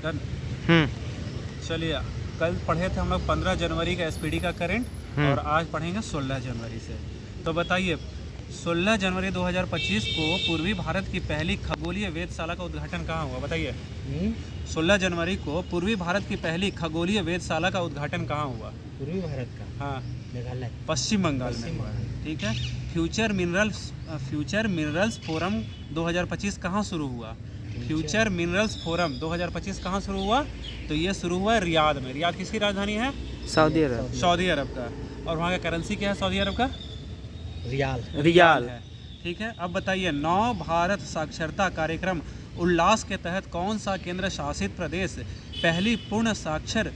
Done. चलिए, कल पढ़े थे हम लोग 15 जनवरी का एसपीडी का करंट और आज पढ़ेंगे 16 जनवरी से। तो बताइए 16 जनवरी 2025 को पूर्वी भारत की पहली खगोलीय वेधशाला का उद्घाटन कहाँ हुआ? बताइए 16 जनवरी को पूर्वी भारत की पहली खगोलीय वेधशाला का उद्घाटन कहाँ हुआ? पूर्वी भारत का? हाँ, मेघालय, पश्चिम बंगाल में हुआ। ठीक है। फ्यूचर मिनरल्स फोरम 2025 कहाँ शुरू हुआ? फ्यूचर मिनरल्स फोरम 2025 कहाँ शुरू हुआ? तो ये शुरू हुआ रियाद में। रियाद किसकी राजधानी है? सऊदी अरब। सऊदी अरब का। और वहाँ का करेंसी क्या है सऊदी अरब का? रियाल है। ठीक है। अब बताइए नव भारत साक्षरता कार्यक्रम उल्लास के तहत कौन सा केंद्र शासित प्रदेश पहली पूर्ण साक्षर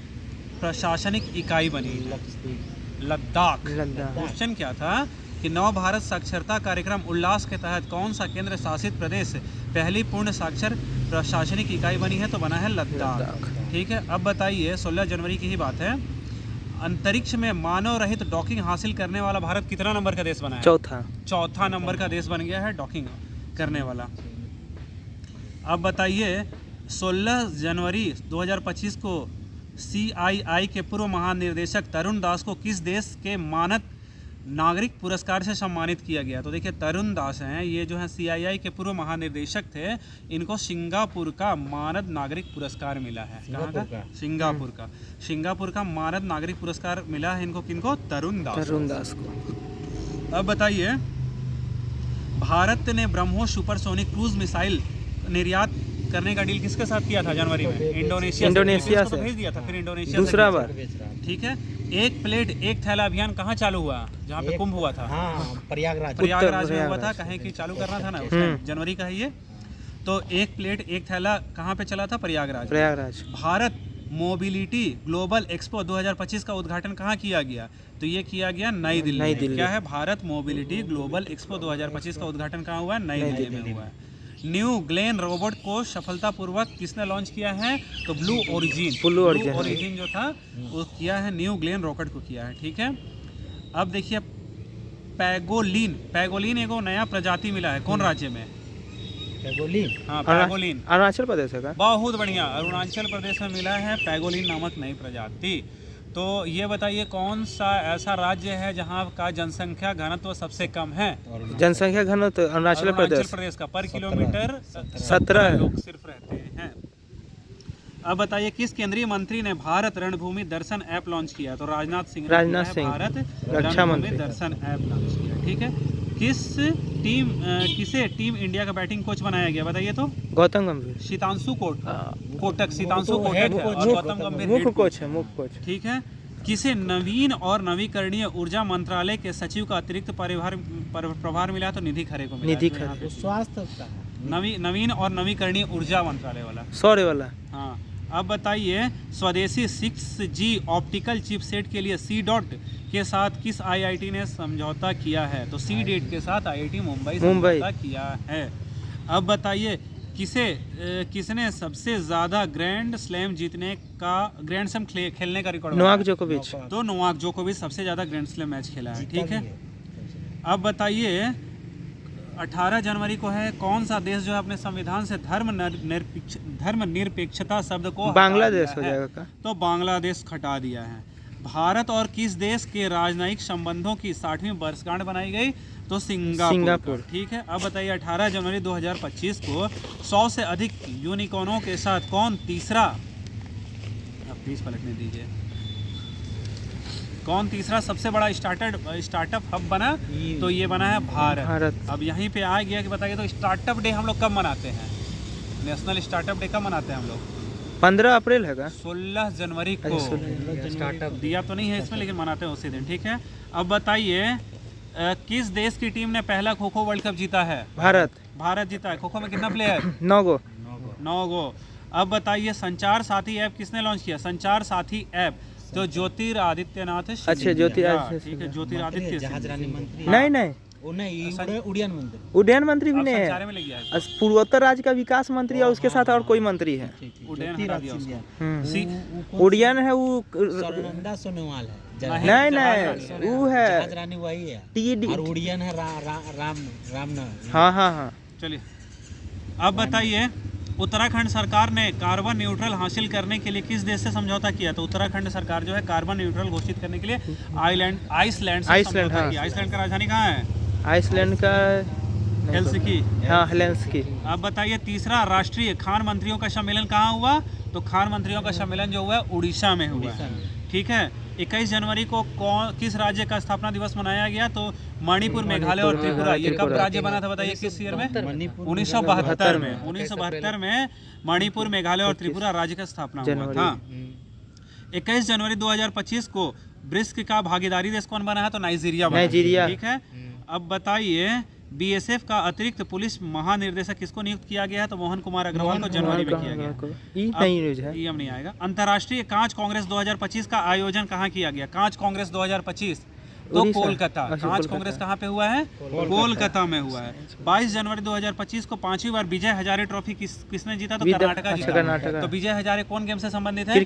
प्रशासनिक इकाई बनी? लद्दाख। क्वेश्चन क्या था कि नव भारत साक्षरता कार्यक्रम उल्लास के तहत कौन सा केंद्र शासित प्रदेश पहली पूर्ण साक्षर प्रशासनिक इकाई बनी है? तो बना है लद्दाख। ठीक है। अब बताइए 16 जनवरी की ही बात है, अंतरिक्ष में मानव रहित डॉकिंग हासिल करने वाला भारत कितना नंबर का देश बना है? चौथा नंबर का देश बन गया है डॉकिंग करने वाला। अब बताइए 16 जनवरी 2025 को CII के पूर्व महानिदेशक तरुण दास को किस देश के मानद नागरिक पुरस्कार से सम्मानित किया गया? तो देखिए तरुण दास हैं, ये जो है CII के पूर्व महानिदेशक थे, इनको सिंगापुर का मानद नागरिक पुरस्कार मिला है। कहाँ का? सिंगापुर का मानद नागरिक पुरस्कार मिला है इनको। किनको? तरुण दास को। अब बताइए भारत ने ब्रह्मोस सुपरसोनिक क्रूज मिसाइल निर्यात करने का डील किसके साथ किया था जनवरी में? इंडोनेशिया से। भेज दिया था, फिर इंडोनेशिया दूसरा बार। ठीक है। एक प्लेट एक थैला अभियान कहाँ चालू हुआ? जहाँ पे कुंभ हुआ था। प्रयागराज में हुआ था। कहें कि चालू करना था ना उसमें, जनवरी का है ये। तो एक प्लेट एक थैला कहाँ पे चला था? Prayagraj. Bharat mobility global expo 2025 का उद्घाटन कहाँ किया गया? तो ये किया गया नई दिल्ली। क्या है? भारत मोबिलिटी ग्लोबल एक्सपो 2025 का उद्घाटन कहाँ हुआ है? नई दिल्ली में हुआ है। न्यू ग्लेन रोबोट को सफलतापूर्वक किसने लॉन्च किया है? तो ब्लू ओरिजिन जो था वो किया है, न्यू ग्लेन रॉकेट को किया है। ठीक है। अब देखिए पैगोलिन एगो नया प्रजाति मिला है, कौन राज्य में? हाँ, पैगोलिन अरुणाचल प्रदेश है। बहुत बढ़िया, अरुणाचल प्रदेश में मिला है पैगोलिन नामक नई प्रजाति। तो ये बताइए कौन सा ऐसा राज्य है जहाँ का जनसंख्या घनत्व सबसे कम है? जनसंख्या घनत्व अरुणाचल प्रदेश का पर किलोमीटर 17 लोग सिर्फ रहते हैं। अब बताइए किस केंद्रीय मंत्री ने भारत रणभूमि दर्शन ऐप लॉन्च किया? तो राजनाथ सिंह भारत रणभूमि दर्शन ऐप लॉन्च किया। ठीक है। किसे टीम इंडिया का बैटिंग कोच बनाया गया? बताइए तो। गौतम गंभीर। सीतांशु कोटक और गौतम गंभीर मुख्य कोच। ठीक है। किसे नवीन और नवीकरणीय ऊर्जा मंत्रालय के सचिव का अतिरिक्त प्रभार मिला? तो निधि खरे को मिला। स्वास्थ्य का नवीन और नवीकरणीय ऊर्जा मंत्रालय वाला, सौर्य वाला। हाँ। अब बताइए स्वदेशी 6G ऑप्टिकल चिपसेट के लिए C.DOT के साथ किस IIT ने समझौता किया है? तो C.DOT के साथ IIT मुंबई समझौता किया है। अब बताइए किसने सबसे ज्यादा ग्रैंड स्लैम खेलने का रिकॉर्ड? नोवाक जोकोविच। तो नोवाक जोकोविच सबसे ज्यादा ग्रैंड स्लैम मैच खेला है। ठीक है। अब बताइए 18 जनवरी को है कौन सा देश जो है अपने संविधान से धर्मनिरपेक्षता शब्द को बांग्लादेश हो जाएगा? तो बांग्लादेश हटा दिया है। भारत और किस देश के राजनयिक संबंधों की 60वीं वर्षगांठ बनाई गई? तो सिंगापुर। ठीक है। अब बताइए 18 जनवरी 2025 को 100 से अधिक यूनिकॉर्नों के साथ कौन तीसरा, अब प्लीज पलटने दीजिए, कौन तीसरा सबसे बड़ा स्टार्टअप हब बना? तो ये बना है भारत। अब यहीं पे आ गया कि बताइए तो स्टार्टअप डे हम लोग कब मनाते हैं? नेशनल स्टार्टअप डे कब मनाते हैं हम लोग? 15 अप्रैल है। 16 जनवरी को। स्टार्टअप दिया तो नहीं है इसमें, लेकिन मनाते हैं उसी दिन। ठीक है। अब बताइए किस देश की टीम ने पहला खो खो वर्ल्ड कप जीता है? भारत जीता है। खो खो में कितना प्लेयर? 9 गो। अब बताइए संचार साथी ऐप किसने लॉन्च किया? संचार साथी ऐप तो ज्योतिरादित्यनाथ। अच्छा, ज्योतिरादित्य। ठीक है, ज्योतिरादित्य। नहीं, उड्डयन मंत्री भी नहीं है। पूर्वोत्तर राज्य का विकास मंत्री और उसके साथ और कोई मंत्री है। उड्डयन है वो सोनोवाल है। नहीं वो है रानी वही है। और उड़ियन है राम। हाँ। चलिए अब बताइए उत्तराखंड सरकार ने कार्बन न्यूट्रल हासिल करने के लिए किस देश से समझौता किया? तो उत्तराखंड सरकार जो है कार्बन न्यूट्रल घोषित करने के लिए आइसलैंड से समझौता हाँ। किया। आइसलैंड का राजधानी कहाँ है? आइसलैंड का हेलसिंकी। हाँ हेलसिंकी। अब बताइए तीसरा राष्ट्रीय खान मंत्रियों का सम्मेलन कहाँ हुआ? तो खान मंत्रियों का सम्मेलन जो हुआ है उड़ीसा में हुआ है। ठीक है। 21 जनवरी को किस राज्य का स्थापना दिवस मनाया गया? तो मणिपुर, मेघालय और त्रिपुरा। ये कब राज्य बना था बताइए, किस ईयर में? 1972 में। 1972 में मणिपुर, मेघालय और त्रिपुरा राज्य का स्थापना हुआ था। 21 जनवरी 2025 को ब्रिक्स का भागीदारी देश कौन बना है? तो नाइजीरिया बना। ठीक है। अब बताइए बीएसएफ का अतिरिक्त पुलिस महानिर्देशक किसको नियुक्त किया गया है? तो मोहन कुमार अग्रवाल को जनवरी में किया गया। ये हम नहीं आएगा। अंतर्राष्ट्रीय कांच कांग्रेस 2025 का आयोजन कहाँ किया गया? कांच कांग्रेस 2025 तो कोलकाता। कांच कांग्रेस कहाँ पे हुआ है? कोलकाता में हुआ है। 22 जनवरी 2025 को 5वीं बार विजय हजारे ट्रॉफी किसने जीता? तो कर्नाटका जीता। तो विजय हजारे कौन गेम से संबंधित है?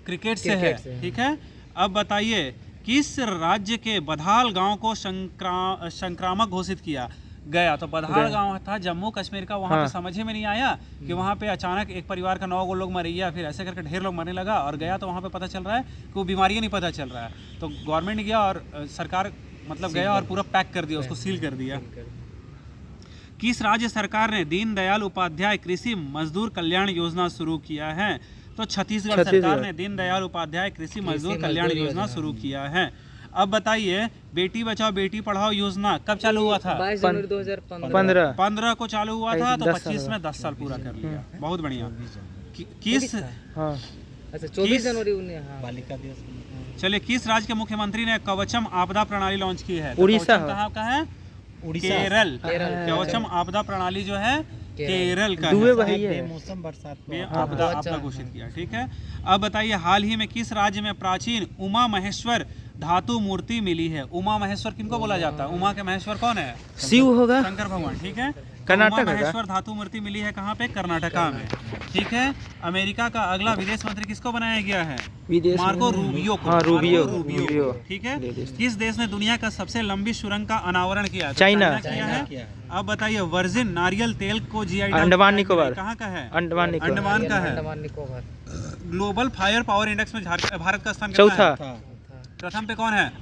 क्रिकेट से है। ठीक है। अब बताइए किस राज्य के बधाल गांव को संक्रामक घोषित किया गया? तो बधाल गांव था जम्मू कश्मीर का। वहां पे समझ ही में नहीं आया कि वहां पे अचानक एक परिवार का 9 लोग मर गया, फिर ऐसे करके ढेर लोग मरने लगा और गया तो वहां पे पता चल रहा है कि वो बीमारी नहीं पता चल रहा है। तो गवर्नमेंट गया और सरकार मतलब गया और पूरा पैक कर दिया, उसको सील कर दिया। किस राज्य सरकार ने दीनदयाल उपाध्याय कृषि मजदूर कल्याण योजना शुरू किया है? तो छत्तीसगढ़ सरकार ने दीनदयाल उपाध्याय कृषि मजदूर कल्याण योजना शुरू किया है। अब बताइए बेटी बचाओ बेटी पढ़ाओ योजना कब चालू हुआ था? 22 जनवरी 2015 15 को चालू हुआ था। तो 25 में 10 साल पूरा कर लिया। बहुत बढ़िया। किस अच्छा 24 जनवरी बालिका दिवस। चलिए किस राज्य के मुख्यमंत्री ने कवचम आपदा प्रणाली लॉन्च की है? उड़ीसा। कहाँ का है? उड़ीसा। केरल। कवचम आपदा प्रणाली जो है केरल का मौसम बरसात आपदा घोषित किया। ठीक है। अब बताइए हाल ही में किस राज्य में प्राचीन उमा महेश्वर धातु मूर्ति मिली है? उमा महेश्वर किनको बोला जाता है? उमा के महेश्वर कौन है? शिव होगा, शंकर भगवान। ठीक है। कर्नाटक उमा महेश्वर धातु मूर्ति मिली है कहाँ पे? कर्नाटका में। ठीक है। अमेरिका का अगला विदेश मंत्री किसको बनाया गया है? मार्को रूबियो को। रूबियो। ठीक है। किस देश ने दुनिया का सबसे लंबी सुरंग का अनावरण किया? चाइना किया है। अब बताइए वर्जिन नारियल तेल को जीआई अंडमान निकोबार कहाँ का है? अंडमान का है। ग्लोबल फायर पावर इंडेक्स में भारत का स्थान चौथा। प्रथम पे कौन है?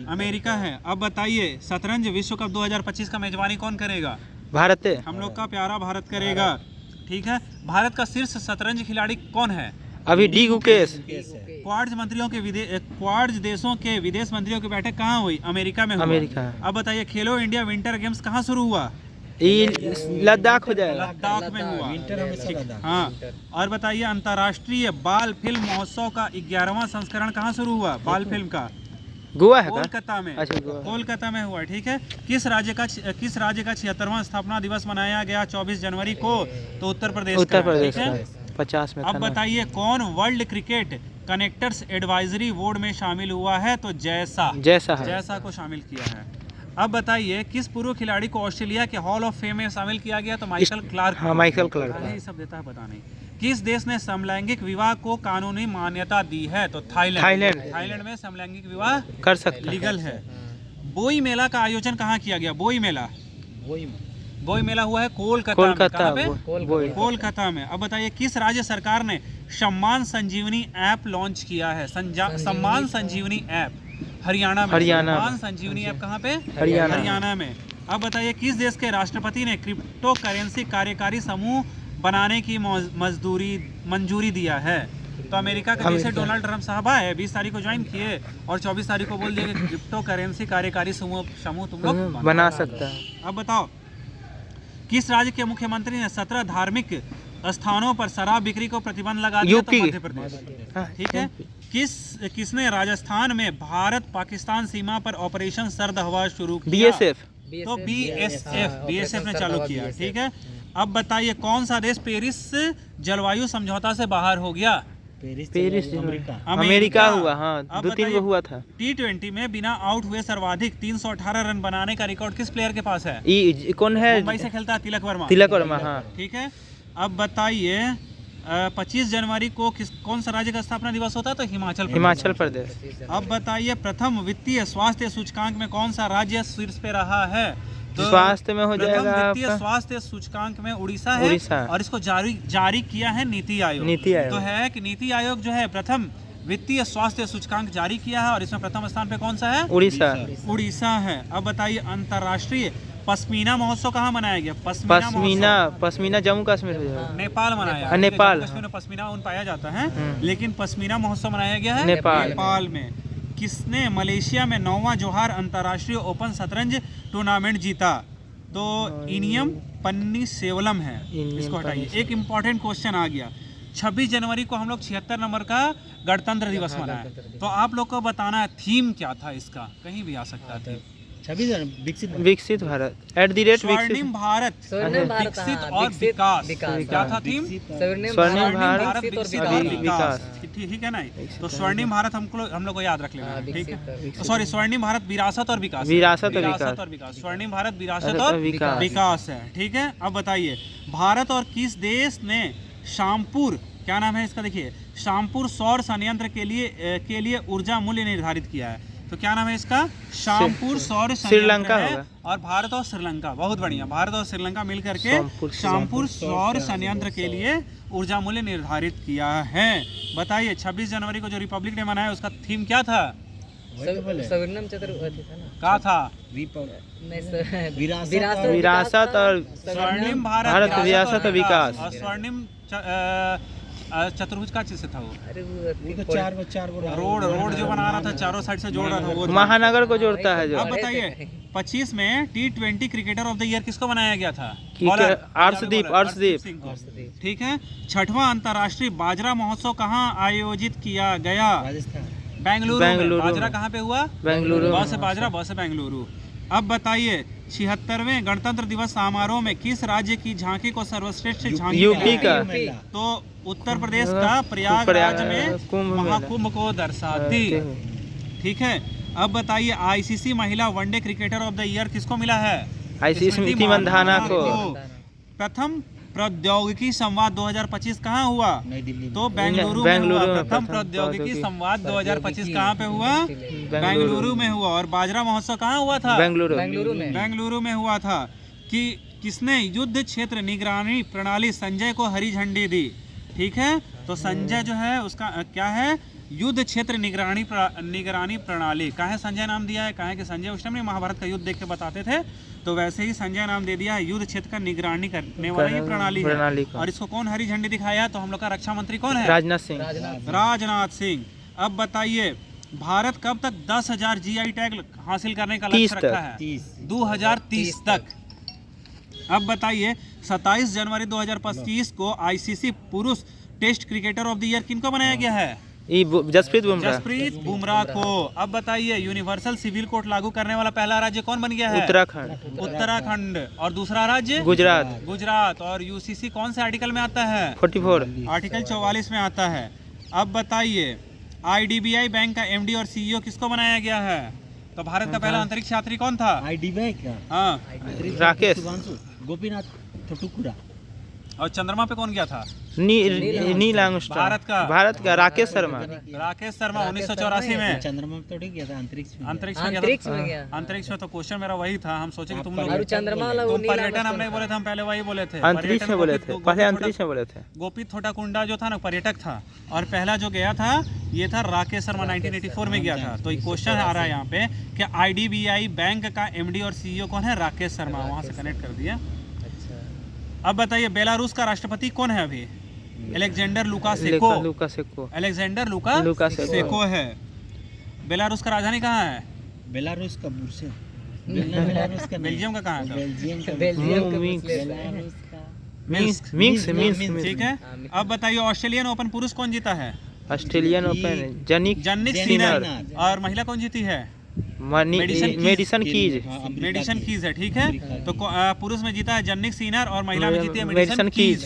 अमेरिका है। अब बताइए शतरंज विश्व कप 2025 का मेजबानी कौन करेगा? भारत। हम लोग का प्यारा भारत करेगा। ठीक है। भारत का शीर्ष शतरंज खिलाड़ी कौन है? अभी डी गुकेश। क्वाड देशों के विदेश मंत्रियों की बैठक कहाँ हुई? अमेरिका में हुई। अब बताइए खेलो इंडिया विंटर गेम्स कहाँ शुरू हुआ? लद्दाख हो जाएगा। लद्दाख में हुआ। हाँ। और बताइए अंतर्राष्ट्रीय बाल फिल्म महोत्सव का 11वां संस्करण कहाँ शुरू हुआ? बाल फिल्म का गोवा है कोलकाता में। कोलकाता में हुआ। ठीक है। किस राज्य का 76वां स्थापना दिवस मनाया गया 24 जनवरी को? तो उत्तर प्रदेश का। 50 में। अब बताइए कौन world cricket connectors advisory board में शामिल हुआ है? तो जैसा को शामिल किया है। अब बताइए किस पूर्व खिलाड़ी को ऑस्ट्रेलिया के हॉल ऑफ फेम में शामिल किया गया? तो माइकल क्लार्क। Michael Clarke. ये सब देता है पता नहीं। किस देश ने समलैंगिक विवाह को कानूनी मान्यता दी है? तो थाईलैंड में समलैंगिक विवाह कर सकते लीगल है। बोई मेला का आयोजन कहाँ किया गया? बोई मेला हुआ है कोलकाता में। अब बताइए किस राज्य सरकार ने सम्मान संजीवनी ऐप लॉन्च किया है? सम्मान संजीवनी ऐप हरियाणा में। सम्मान संजीवनी ऐप कहाँ पे? हरियाणा में। अब बताइए किस देश के राष्ट्रपति ने क्रिप्टो करेंसी कार्यकारी समूह बनाने की मंजूरी दिया है? तो अमेरिका के जैसे डोनाल्ड ट्रंप साहब आए 20 तारीख को ज्वाइन किए और 24 तारीख को बोल दिए कि क्रिप्टो करेंसी कार्यकारी समूह तुम लोग बना सकता है। अब बताओ किस राज्य के मुख्यमंत्री ने 17 धार्मिक स्थानों पर शराब बिक्री को प्रतिबंध लगा दिया? तो मध्य प्रदेश। ठीक है। किसने राजस्थान में भारत पाकिस्तान सीमा पर ऑपरेशन सर्द हवा शुरू किया? तो बीएसएफ ने चालू किया। ठीक है। अब बताइए कौन सा देश पेरिस जलवायु समझौता से बाहर हो गया? पेरिस अमेरिका हुआ। हाँ 2-3 हुआ था। T20 में बिना आउट हुए सर्वाधिक 318 रन बनाने का रिकॉर्ड किस प्लेयर के पास है? कौन है? मुंबई से खेलता है तिलक वर्मा। हाँ। ठीक है। अब बताइए 25 जनवरी को कौन सा राज्य का स्थापना दिवस होता है? तो हिमाचल प्रदेश। अब बताइए प्रथम वित्तीय स्वास्थ्य सूचकांक में कौन सा राज्य शीर्ष पे रहा है? तो स्वास्थ्य में हो प्रथम जाएगा वित्तीय आपका स्वास्थ्य सूचकांक में उड़ीसा है उड़ीसा। और इसको जारी किया है नीति आयोग। नीति आयोग। तो है कि नीति आयोग जो है प्रथम वित्तीय स्वास्थ्य सूचकांक जारी किया है और इसमें प्रथम स्थान पे कौन सा है? उड़ीसा। उड़ीसा है। अब बताइए अंतर्राष्ट्रीय पश्मीना महोत्सव कहाँ मनाया गया? पश्मीना जम्मू कश्मीर हो जाएगा। नेपाल मनाया हाँ, नेपाल। जम्मू कश्मीर में पश्मीना ऊन पाया जाता है, लेकिन पश्मीना महोत्सव मनाया गया है नेपाल में। किसने मलेशिया में 9वां जोहार अंतर्राष्ट्रीय ओपन शतरंज टूर्नामेंट जीता? तो इनियम पन्नीसेवलम है। इसको हटाइए। एक इम्पॉर्टेंट क्वेश्चन आ गया। 26 जनवरी को हम लोग 76 नंबर का गणतंत्र दिवस मनाए, तो आप लोग को बताना है थीम क्या था इसका, कहीं भी आ सकता है। 26 विकसित भारत @विकसित स्वर्णिम भारत स्वर्णिम भारत, विकसित हाँ, और विकास। विकास। क्या था थीम? स्वर्णिम स्वर्णिम भारत, भारत, विकसित और और विकास। विकास। ठीक है ना? तो स्वर्णिम भारत हम लोग को याद रख लेना है, ठीक है? सॉरी, स्वर्णिम भारत विरासत और विकास। विरासत और विकास। स्वर्णिम भारत विरासत और विकास है, ठीक है? अब बताइए भारत और किस देश ने शामपुर, क्या नाम है इसका, देखिए, शामपुर सौर संयंत्र के लिए ऊर्जा मूल्य निर्धारित किया है? तो क्या नाम है इसका? शामपुर सौर श्रीलंका है। होगा। और भारत और श्रीलंका, बहुत बढ़िया, भारत और श्रीलंका मिल करके शामपुर सौर संयंत्र के लिए ऊर्जा मूल्य निर्धारित किया है। बताइए 26 जनवरी को जो रिपब्लिक डे मनाया उसका थीम क्या था? स्वर्णिम चतुर्वेदी था ना? क्या था? विरासत और स्वर्णिम भारत विरासत और विकास। और स्वर्णिम चतुर्भुज का चीज से था वो? अरे वो तो चार वो रोड जो बना रहा था, चारों साइड से जोड़ रहा था वो था। महानगर को जोड़ता है जो। अब बताइए 25 में T20 cricketer of the year किसको बनाया गया था? अर्शदीप सिंह को। ठीक है। 6वां अंतर्राष्ट्रीय बाजरा महोत्सव कहाँ आयोजित किया गया? बेंगलुरु में। बाजरा कहाँ पे हुआ? बेंगलुरु। बहुत से बाजरा, बहुत से बेंगलुरु। अब बताइए 76वें गणतंत्र दिवस समारोह में किस राज्य की झांकी को सर्वश्रेष्ठ झांकी यूपी का। तो उत्तर प्रदेश का प्रयागराज में महाकुंभ को दर्शाती। ठीक है। अब बताइए आईसीसी महिला one day cricketer of the year किसको मिला है? आईसीसी स्मृति मंधाना को। प्रथम प्रौद्योगिकी संवाद 2025 कहाँ हुआ? नई दिल्ली में। तो बेंगलुरु में हुआ। प्रथम प्रौद्योगिकी संवाद 2025 कहाँ पे हुआ? बेंगलुरु में हुआ। और बाजरा महोत्सव कहाँ हुआ था? बेंगलुरु में हुआ था। कि किसने युद्ध क्षेत्र निगरानी प्रणाली संजय को हरी झंडी दी? ठीक है। तो संजय जो है उसका क्या है? युद्ध क्षेत्र निगरानी प्रणाली। काहे संजय नाम दिया है? काहे कि संजय उस टाइम महाभारत का युद्ध देख के बताते थे, तो वैसे ही संजय नाम दे दिया है। युद्ध क्षेत्र का निगरानी करने वाला ये प्रणाली है। और इसको कौन हरी झंडी दिखाया? तो हम लोग का रक्षा मंत्री कौन है? राजनाथ सिंह। अब बताइए भारत कब तक 10,000 GI टैग हासिल करने का लक्ष्य रखा है? 2030 तक। अब बताइए 27 जनवरी 2025 को आईसीसी पुरुष test cricketer of the year किनको बनाया गया है? जसप्रीत बुमराह को। अब बताइए यूनिवर्सल सिविल कोड लागू करने वाला पहला राज्य कौन बन गया है? उत्तराखंड। और दूसरा राज्य? गुजरात। और यूसीसी कौन से आर्टिकल में आता है? 44। आर्टिकल 44 में आता है। अब बताइए आईडीबीआई बैंक का एमडी और सीईओ किसको बनाया गया है? तो भारत का पहला अंतरिक्ष यात्री कौन था? आईडीबीआई का? हाँ, राकेश गोपीनाथ टुकुरा। और चंद्रमा पे कौन गया था? Neil Armstrong. भारत का राकेश शर्मा 1984 में। चंद्रमा में थोड़ी गया था, अंतरिक्ष में गया। अंतरिक्ष में। तो क्वेश्चन मेरा वही था, हम सोचे कि तुम लोग पर्यटन हम नहीं बोले थे, हम पहले वही बोले थे। अंतरिक्ष में बोले थे, पहले अंतरिक्ष में बोले थे। गोपी थोटाकुंडा जो था ना पर्यटक था, और पहला जो गया था ये था राकेश शर्मा, 1984 में गया था। तो क्वेश्चन आ रहा है यहाँ पे कि आईडीबीआई बैंक का एमडी और सीईओ कौन है? राकेश शर्मा। वहाँ से कनेक्ट कर दिया। अब बताइए बेलारूस का राष्ट्रपति कौन है अभी? Alexander Lukashenko. अलेक्जेंडर लुकाशेंको है। बेलारूस का राजधानी कहाँ है? बेलारूस का बेल्जियम का कहाँ है? मिन्स्क। ठीक है। अब बताइए ऑस्ट्रेलियन ओपन पुरुष कौन जीता है? ऑस्ट्रेलियन ओपन जनिक सिनर। और महिला कौन जीती है? मेडिसन कीज है। ठीक है। तो पुरुष में जीता है जनिक सिनर और महिला में जीती है मेडिसन कीज।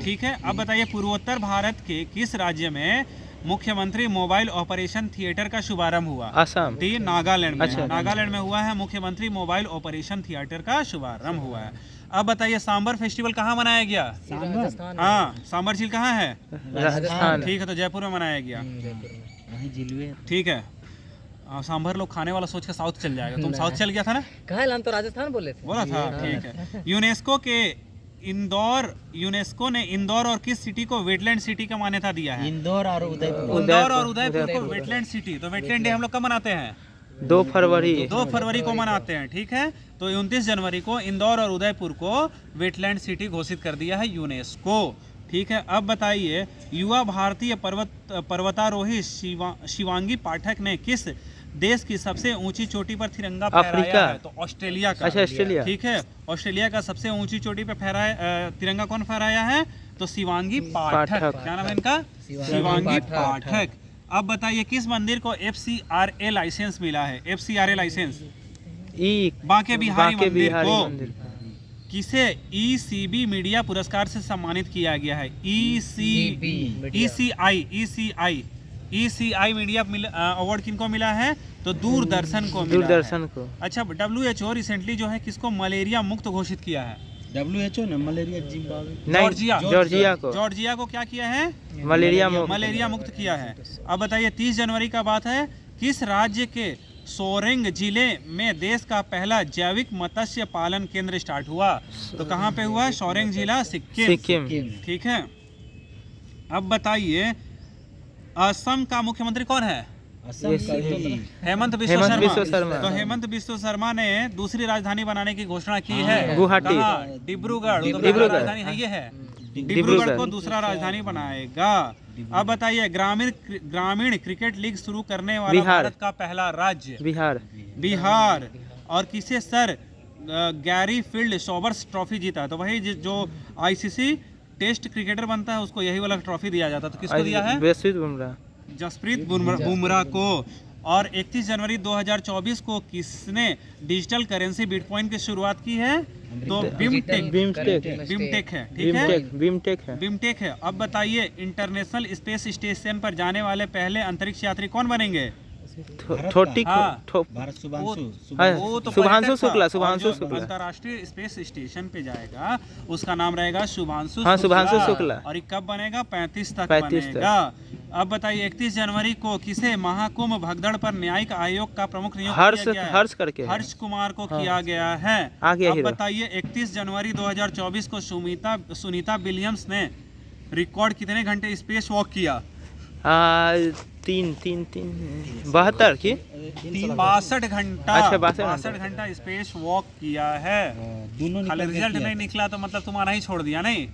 ठीक है। अब बताइए पूर्वोत्तर भारत के किस राज्य में मुख्यमंत्री मोबाइल ऑपरेशन थिएटर का शुभारंभ हुआ? असम। नागालैंड में। नागालैंड में हुआ है। मुख्यमंत्री मोबाइल ऑपरेशन थिएटर का शुभारंभ हुआ है। अब बताइए सांबर फेस्टिवल कहाँ मनाया गया? हाँ, सांबर झील कहाँ है? राजस्थान। ठीक है। तो जयपुर में मनाया गया। ठीक है। सांभर लोग खाने वाला सोच के साउथ चल जाएगा। तुम साउथ चल गया था ना, कहा हम तो राजस्थान बोले थे। बोला था, ठीक है। यूनेस्को ने इंदौर और किस सिटी को वेटलैंड सिटी का मान्यता दिया है? इंदौर और उदयपुर। इंदौर और उदयपुर को वेटलैंड सिटी। तो वेटलैंड डे हम लोग कब मनाते हैं? 2 फरवरी। 2 फरवरी को मनाते हैं, ठीक है। तो 29 जनवरी को इंदौर और उदयपुर को वेटलैंड सिटी घोषित कर दिया है यूनेस्को, ठीक है। अब बताइए, युवा भारतीय पर्वतारोही शिवांगी पाठक ने किस देश की सबसे ऊंची चोटी पर तिरंगा फहराया है? तो ऑस्ट्रेलिया का। अच्छा, ऑस्ट्रेलिया, ठीक है। ऑस्ट्रेलिया का सबसे ऊंची चोटी पर फहराया तिरंगा कौन फहराया है? तो शिवांगी पाठक। क्या नाम है इनका? शिवांगी पाठक। अब बताइए, किस मंदिर को FCRA लाइसेंस मिला है? FCRA लाइसेंस बांके बिहारी मंदिर को किसे ECB मीडिया पुरस्कार से सम्मानित किया गया है? ECI मीडिया अवार्ड किनको मिला है? तो दूरदर्शन को मिला दूरदर्शन है। को। अच्छा, WHO रिसेंटली जो है किसको मलेरिया मुक्त घोषित किया है? WHO ने मलेरिया जिम्बाब्वे। जॉर्जिया को क्या किया है? मलेरिया मुक्त किया है। अब बताइए, 30 जनवरी का बात है, किस राज्य के सोरेंग जिले में देश का पहला जैविक मत्स्य पालन केंद्र स्टार्ट हुआ? तो कहाँ पे हुआ? सोरेंग जिला, सिक्किम, ठीक है। अब बताइए, असम का मुख्यमंत्री कौन है? हेमंत बिस्व शर्मा। तो हेमंत बिस्व शर्मा ने दूसरी राजधानी बनाने की घोषणा की है। गुवाहाटी, डिब्रूगढ़ राजधानी है, ये है डिब्रूगढ़ को दूसरा राजधानी बनाएगा। अब बताइए, ग्रामीण क्रिकेट लीग शुरू करने वाला भारत का पहला राज्य? बिहार। और किसे sir Garry field Sobers trophy जीता? तो वही जो ICC टेस्ट क्रिकेटर बनता है उसको यही वाला ट्रॉफी दिया जाता है। तो किसको दिया है? जसप्रीत बुमराह को। और 31 जनवरी 2024 को किसने डिजिटल करेंसी बिटकॉइन की शुरुआत की है? तो बिमटेक है, ठीक है, बिमटेक है। अब बताइए, इंटरनेशनल स्पेस स्टेशन पर जाने वाले पहले अंतरिक्ष यात्री कौन बनेंगे? शुभांशु शुक्ला। अंतर्राष्ट्रीय स्पेस स्टेशन पे जाएगा, उसका नाम रहेगा शुभांशु शुक्ला। और ये कब बनेगा? 35 तक बनेगा। अब बताइए, 31 जनवरी को किसे महाकुंभ भगदड़ पर न्यायिक आयोग का प्रमुख नियुक्त किया गया है? हर्ष कुमार को किया गया है। अब बताइए, 31 जनवरी 2024 को सुनीता विलियम्स ने रिकॉर्ड कितने घंटे स्पेस वॉक किया? 72 की 62 घंटा। अच्छा, 62 घंटा स्पेस वॉक किया है। खाली रिजल्ट नहीं निकला तो मतलब तुम्हारा ही छोड़ दिया नहीं।